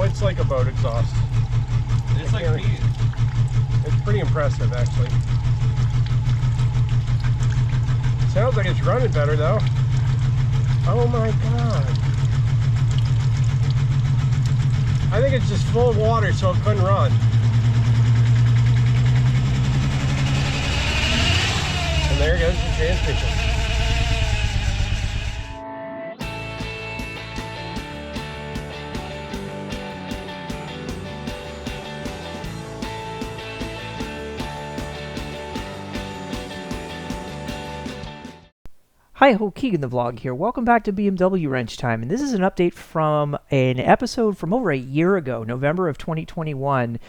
it's like a boat exhaust. It's like me. It's pretty impressive, actually. Sounds like it's running better, though. Oh my god. I think it's just full of water, so it couldn't run. And there goes the transmission. Hi ho, Keegan the Vlog here. Welcome back to BMW Wrench Time, and this is an update from an episode from over a year ago, November of 2021.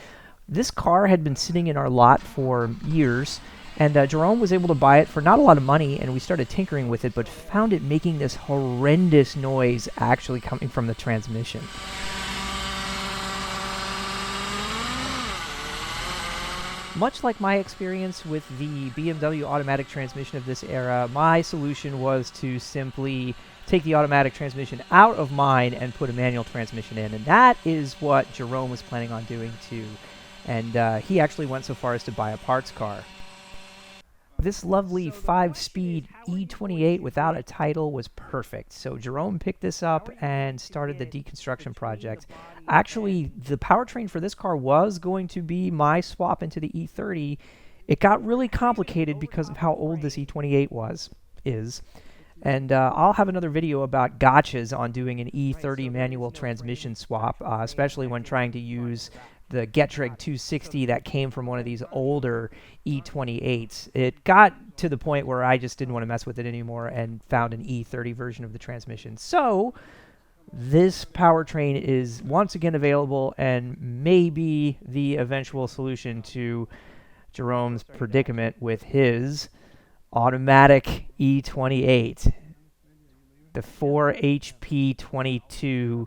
This car had been sitting in our lot for years, and Jerome was able to buy it for not a lot of money, and we started tinkering with it, but found it making this horrendous noise actually coming from the transmission. Much like my experience with the BMW automatic transmission of this era, my solution was to simply take the automatic transmission out of mine and put a manual transmission in, and that is what Jerome was planning on doing too. And he actually went so far as to buy a parts car. This lovely 5-speed E28 without a title was perfect. So Jerome picked this up and started the deconstruction project. Actually, the powertrain for this car was going to be my swap into the E30. It got really complicated because of how old this E28 is. And I'll have another video about gotchas on doing an E30 manual transmission swap, especially when trying to use the Getrag 260 that came from one of these older E28s. It got to the point where I just didn't want to mess with it anymore and found an E30 version of the transmission. So this powertrain is once again available and maybe the eventual solution to Jerome's predicament with his automatic E28, the 4HP22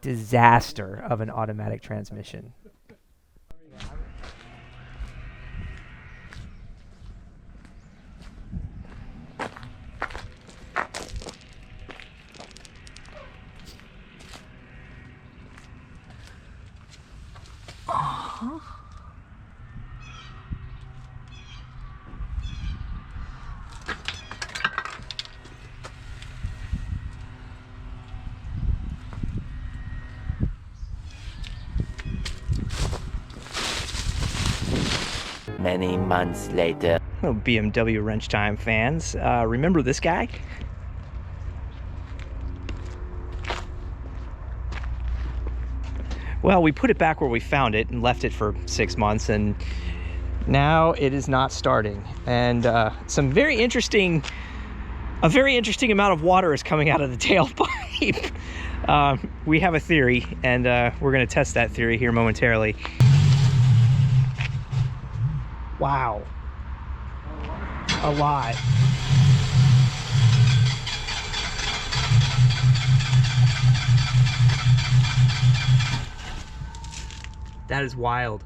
disaster of an automatic transmission. Many months later. Oh, BMW Wrench Time fans, remember this guy? Well, we put it back where we found it and left it for 6 months, and now it is not starting. And a very interesting amount of water is coming out of the tailpipe. We have a theory, and we're going to test that theory here momentarily. Wow. A lot. That is wild.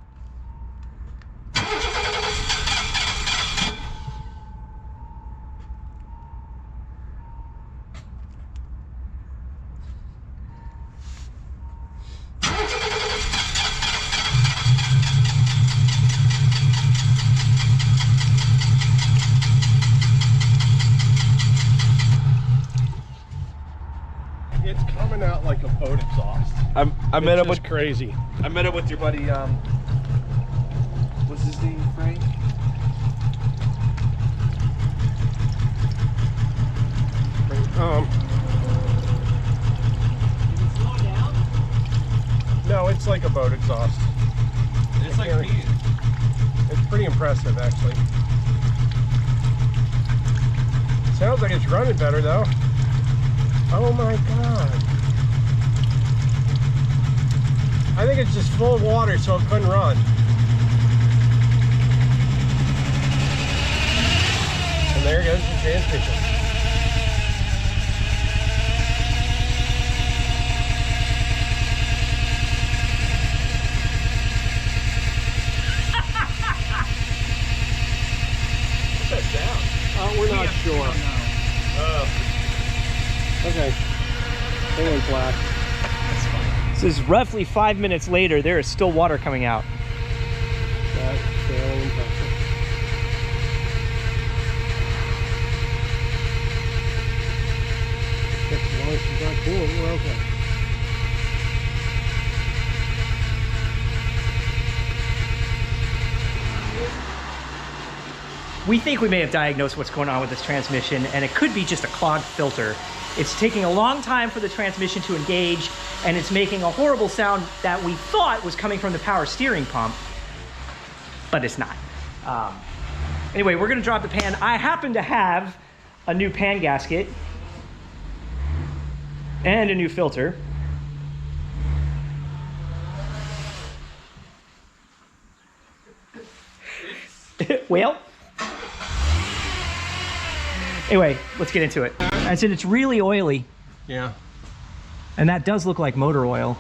It's coming out like a boat exhaust. I met up with crazy. I met up with your buddy. What's his name? Frank. No, it's like a boat exhaust. It's like me. It's pretty impressive, actually. Sounds like it's running better, though. Oh my god. I think it's just full of water, so it couldn't run. And there goes the transmission. What's that sound? We're not sure. Okay. It went black. That's fine. This is roughly 5 minutes later. There is still water coming out. That's fairly impressive. As long as she's not cool, we're okay. We think we may have diagnosed what's going on with this transmission, and it could be just a clogged filter. It's taking a long time for the transmission to engage, and it's making a horrible sound that we thought was coming from the power steering pump, but it's not. Anyway, we're gonna drop the pan. I happen to have a new pan gasket and a new filter. Well, anyway, let's get into it. I said it's really oily, Yeah. and that does look like motor oil.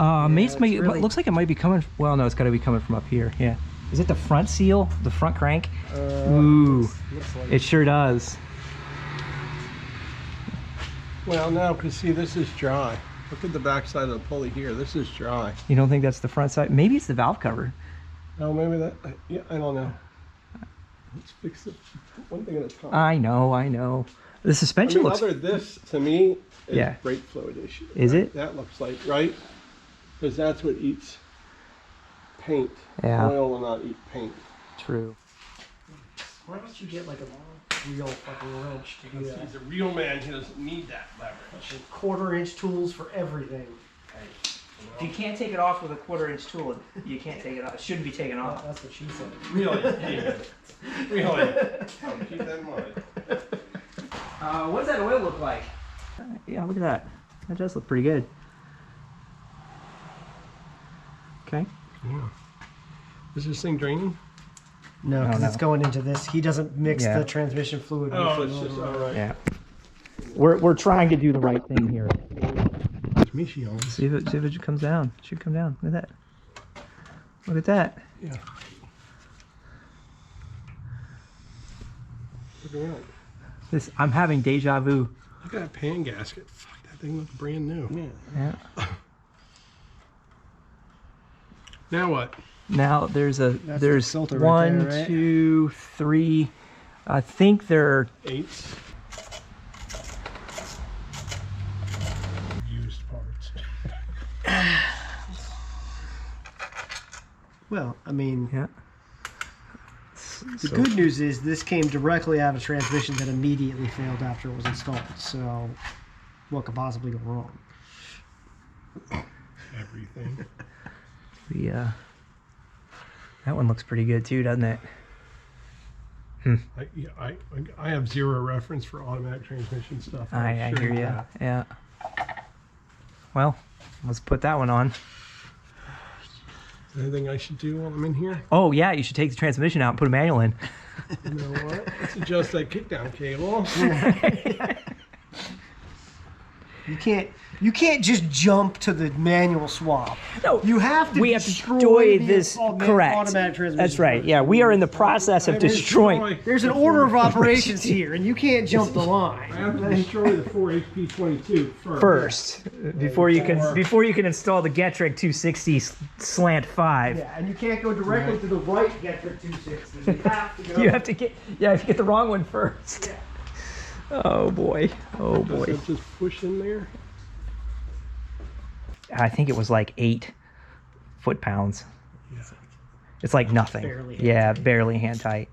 It looks like it might be coming. Well, no, it's got to be coming from up here. Yeah. Is it the front seal, the front crank? Ooh, Looks like it sure does. Well, no, because see, this is dry. Look at the back side of the pulley here. This is dry. You don't think that's the front side? Maybe it's the valve cover. Oh, maybe that. Yeah, I don't know. Let's fix it one thing at a time. I know. The suspension looks. This to me is Yeah. brake fluid issue. Is right? it? That looks like right, because that's what eats paint. Yeah. Oil will not eat paint. True. Why don't you get like a real fucking wrench to do that? He's a real man. He doesn't need that leverage. Quarter-inch tools for everything. If you can't take it off with a 1/4-inch tool, you can't take it off. It shouldn't be taken off. That's what she said. Really? Really? Keep that in mind. What does that oil look like? Yeah, look at that. That does look pretty good. Okay. Yeah. Is this thing draining? No, because no. it's going into this. He doesn't mix Yeah. the transmission fluid. Oh, with it's the just oil. all right. Yeah. We're trying to do the right thing here. It's me she owns. See if it comes down. It should come down. Look at that. Look at that. Yeah. Look at that. I'm having deja vu. Look at that pan gasket. Fuck, that thing looks brand new. Yeah. Now what? Now there's the filter right one, there, right? 2, 3. I think there are. Eights. Used parts. Well, I mean, Yeah. the good news is this came directly out of a transmission that immediately failed after it was installed. So, what could possibly go wrong? Everything. That one looks pretty good too, doesn't it? I have zero reference for automatic transmission stuff. I Sure hear of you. that. Yeah. Well, let's put that one on. Is there anything I should do while I'm in here? Oh yeah, you should take the transmission out and put a manual in. You know what? Let's adjust that kickdown cable. You can't just jump to the manual swap. No, You have to we have to destroy destroy the this. Correct. automatic transmission. That's right. Yeah, we are in the process of destroying. There's an order of operations here, and you can't jump the I line. have to destroy the 4HP22 first. Before you can install the Getrag 260 slant 5. Yeah, and you can't go directly to the right Getrag 260. You have to go. You have to get the wrong one first. Yeah. Oh boy. Oh Does boy. it just push in there? I think it was like 8 foot-pounds. Yeah. It's like nothing. Barely hand Yeah, barely hand tight.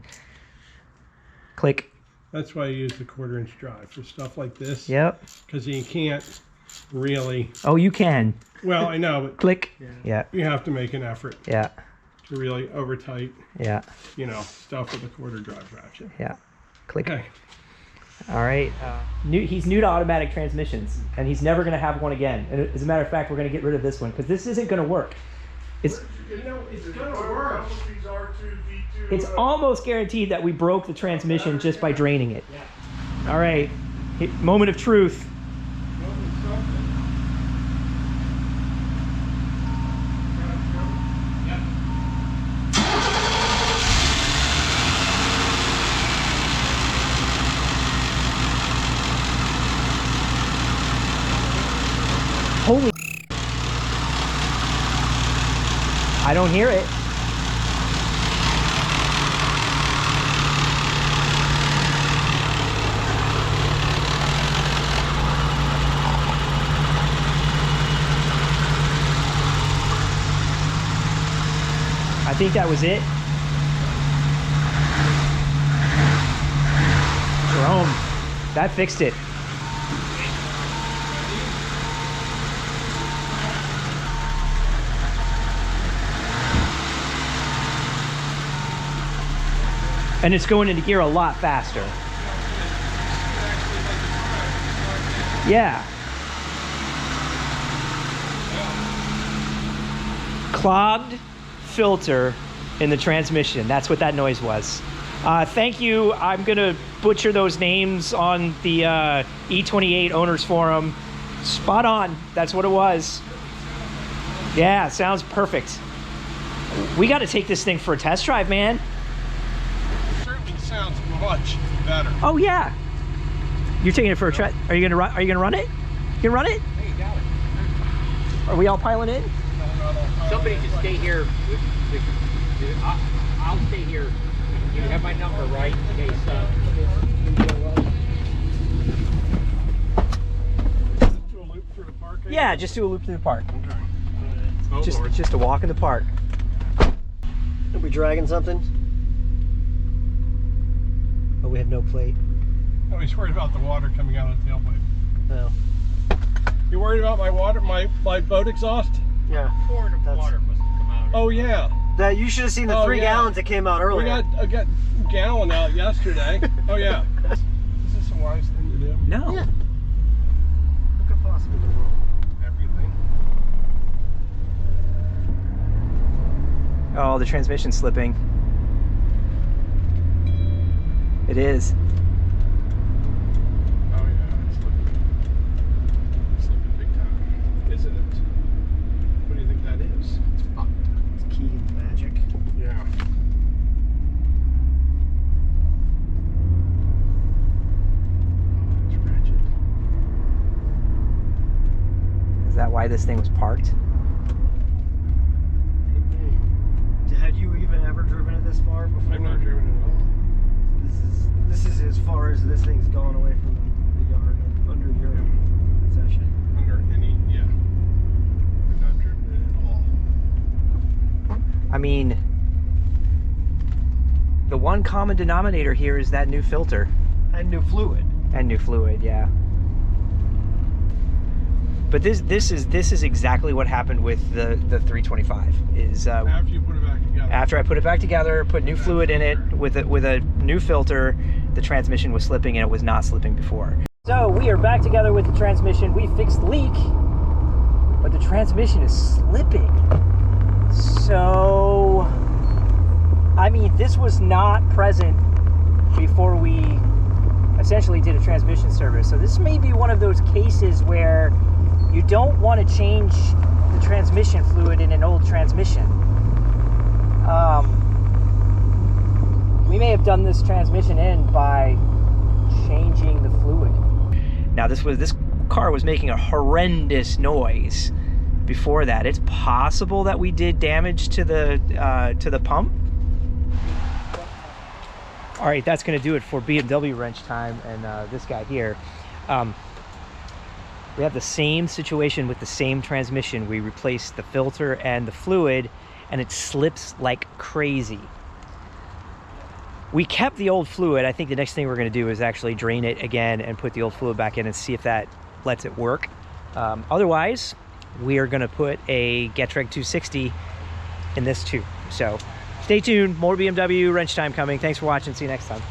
Click. That's why I use the 1/4-inch drive for stuff like this. Yep. Because you can't really. Oh, you can. Well, I know, but Click. Yeah. you have to make an effort Yeah. to really over tight, Yeah. stuff with a 1/4 drive ratchet. Yeah. Click. Okay. All right. He's new to automatic transmissions, and he's never going to have one again. And as a matter of fact, we're going to get rid of this one because this isn't going to work. It's gonna work. it's almost guaranteed that we broke the transmission just by draining it. All right. Moment of truth. Holy. I don't hear it. I think that was it. Jerome, that fixed it. And it's going into gear a lot faster. Yeah. Clogged filter in the transmission. That's what that noise was. Thank you. I'm gonna butcher those names on the E28 owners forum. Spot on. That's what it was. Yeah, sounds perfect. We got to take this thing for a test drive, man. It certainly sounds much better. Oh yeah. You're taking it for a try. Are you gonna run? Are you gonna run it? You can run it? Hey, you got it. Are we all piling in? Somebody just stay here. I'll stay here. You have my number, right? In case, Do a loop through the park. Yeah, just do a loop through the park. Okay. Oh, Lord. Just a walk in the park. Are we dragging something? Oh, we have no plate. I was worried about the water coming out of the tailpipe. No. You worried about my water, my boat exhaust? Yeah. quart of water must have come out. Oh yeah. That you should have seen the 3 gallons that came out earlier. I got a gallon out yesterday. Oh yeah. Is this a wise thing to do? No. Yeah. What could possibly go wrong? Everything. Oh, the transmission's slipping. It is. Oh yeah, it's slipping big time, isn't it? What do you think that is? It's fucked. It's Keegan's magic. Yeah. It's ratchet. Is that why this thing was parked? Had you even ever driven it this far before? I've not driven it at all. This is as far as this thing's gone away from the yard under your possession. Under any, yeah. I've not driven it at all. I mean, the one common denominator here is that new filter And new fluid. and new fluid, yeah. But this is exactly what happened with the 325. Is After you put it back together. after I put it back together, put new fluid in it with a new filter, the transmission was slipping and it was not slipping before. So we are back together with the transmission. We fixed the leak, but the transmission is slipping. So, I mean, this was not present before we essentially did a transmission service. So this may be one of those cases where you don't want to change the transmission fluid in an old transmission. We may have done this transmission in by changing the fluid. Now this car was making a horrendous noise before that. It's possible that we did damage to the pump. All right, that's going to do it for BMW wrench time and this guy here. We have the same situation with the same transmission. We replaced the filter and the fluid, and it slips like crazy. We kept the old fluid. I think the next thing we're going to do is actually drain it again and put the old fluid back in and see if that lets it work. Otherwise, we are going to put a Getreg 260 in this too. So stay tuned. More BMW wrench time coming. Thanks for watching. See you next time.